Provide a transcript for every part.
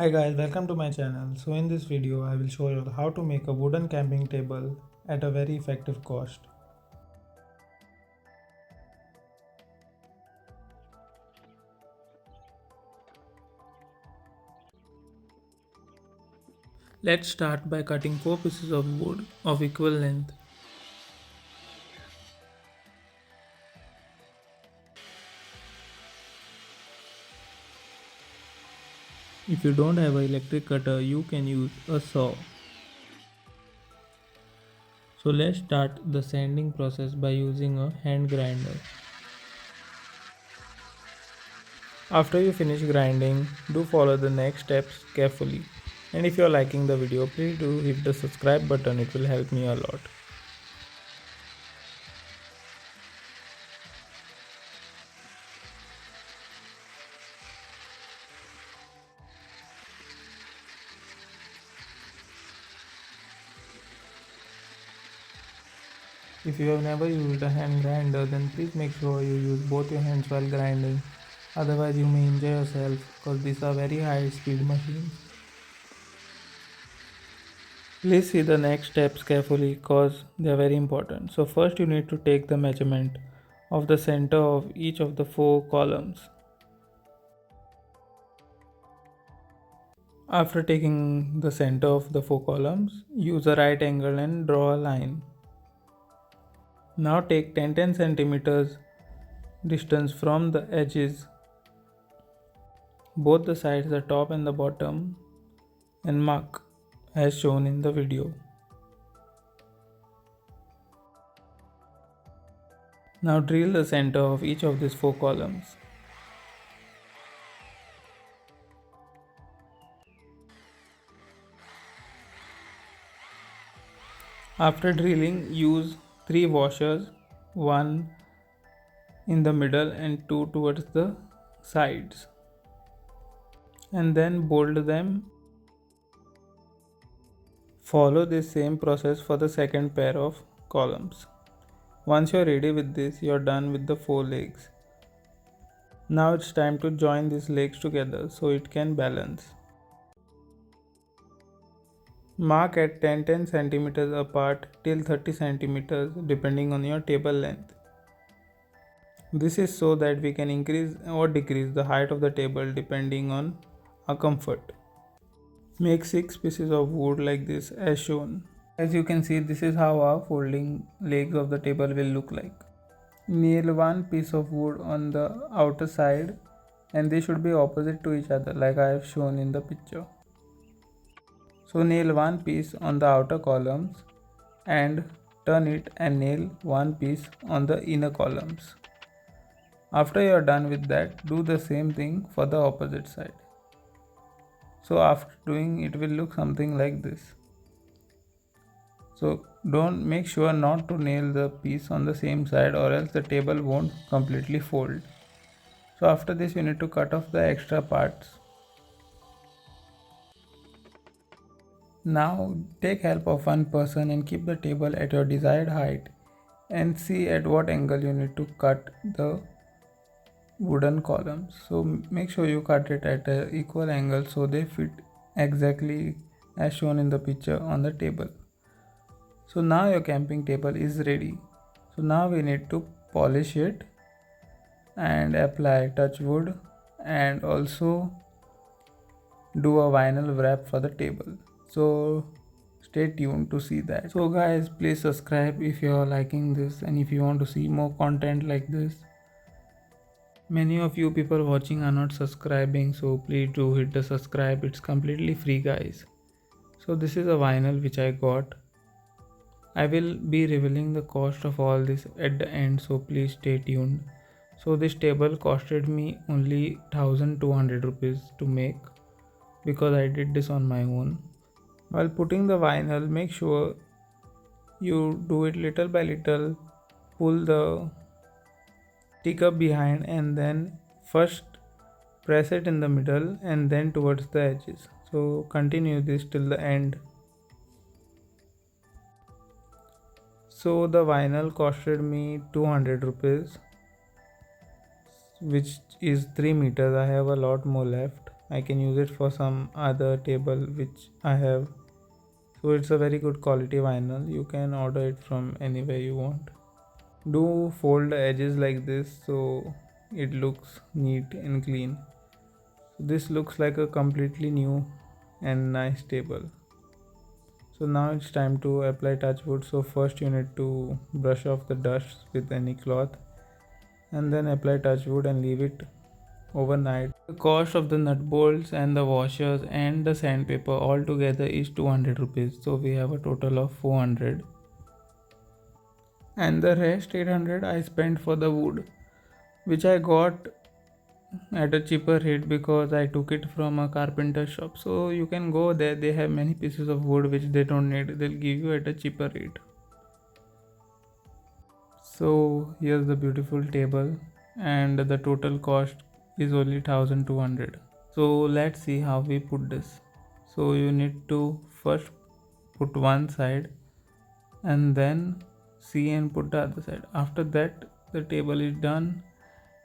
Hi guys, welcome to my channel. So in this video I will show you how to make a wooden camping table at a very effective cost. Let's start by cutting 4 pieces of wood of equal length. If you don't have an electric cutter, you can use a saw. So let's start the sanding process by using a hand grinder. After you finish grinding, do follow the next steps carefully. And if you are liking the video, please do hit the subscribe button, it will help me a lot. If you have never used a hand grinder, then please make sure you use both your hands while grinding. Otherwise, you may injure yourself because these are very high speed machines. Please see the next steps carefully because they are very important. So first you need to take the measurement of the center of each of the 4 columns. After taking the center of the 4 columns, use a right angle and draw a line. Now take 10 centimeters distance from the edges, both the sides, the top and the bottom, and mark as shown in the video. Now drill the center of each of these 4 columns. After drilling, use 3 washers, one in the middle and 2 towards the sides, and then bolt them. Follow this same process for the second pair of columns. Once you are ready with this, you are done with the 4 legs. Now it's time to join these legs together so it can balance. Mark at 10 centimeters apart till 30 centimeters depending on your table length. This is so that we can increase or decrease the height of the table depending on our comfort. Make 6 pieces of wood like this as shown. As you can see, this is how our folding legs of the table will look like. Nail one piece of wood on the outer side and they should be opposite to each other like I have shown in the picture. So nail one piece on the outer columns and turn it and nail one piece on the inner columns. After you are done with that, do the same thing for the opposite side. So after doing it will look something like this. So don't make sure not to nail the piece on the same side or else the table won't completely fold. So after this you need to cut off the extra parts. Now take help of one person and keep the table at your desired height and see at what angle you need to cut the wooden columns. So make sure you cut it at an equal angle so they fit exactly as shown in the picture on the table. So now your camping table is ready. So now we need to polish it and apply touch wood and also do a vinyl wrap for the table. So stay tuned to see that. So guys, please subscribe if you are liking this and if you want to see more content like this. Many of you people watching are not subscribing, so please do hit the subscribe. It's completely free guys. So this is a vinyl which I got. I will be revealing the cost of all this at the end, so please stay tuned. So this table costed me only 1200 rupees to make because I did this on my own. While putting the vinyl, make sure you do it little by little. Pull the stick up behind and then first press it in the middle and then towards the edges. So continue this till the end. So the vinyl costed me 200 rupees, which is 3 meters. I have a lot more left. I can use it for some other table which I have. So it's a very good quality vinyl. You can order it from anywhere you want. Do fold the edges like this so it looks neat and clean. So this looks like a completely new and nice table. So now it's time to apply touch wood. So first you need to brush off the dust with any cloth and then apply touch wood and leave it overnight. The cost of the nut bolts and the washers and the sandpaper all together is 200 rupees. So we have a total of 400. And the rest 800 I spent for the wood, which I got at a cheaper rate because I took it from a carpenter shop. So you can go there, they have many pieces of wood which they don't need, they'll give you at a cheaper rate. So here's the beautiful table and the total cost is only 1200. So let's see how we put this. So you need to first put one side and then see and put the other side. After that the table is done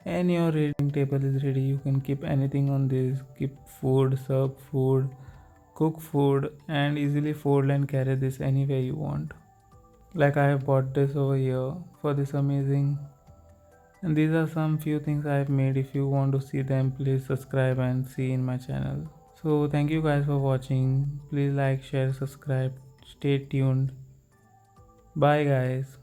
and your reading table is ready. You can keep anything on this, keep food, serve food, cook food, and easily fold and carry this anywhere you want. Like I have bought this over here for this amazing, and these are some few things I have made. If you want to see them, please subscribe and see in my channel. So thank you guys for watching. Please like, share, subscribe, stay tuned. Bye guys.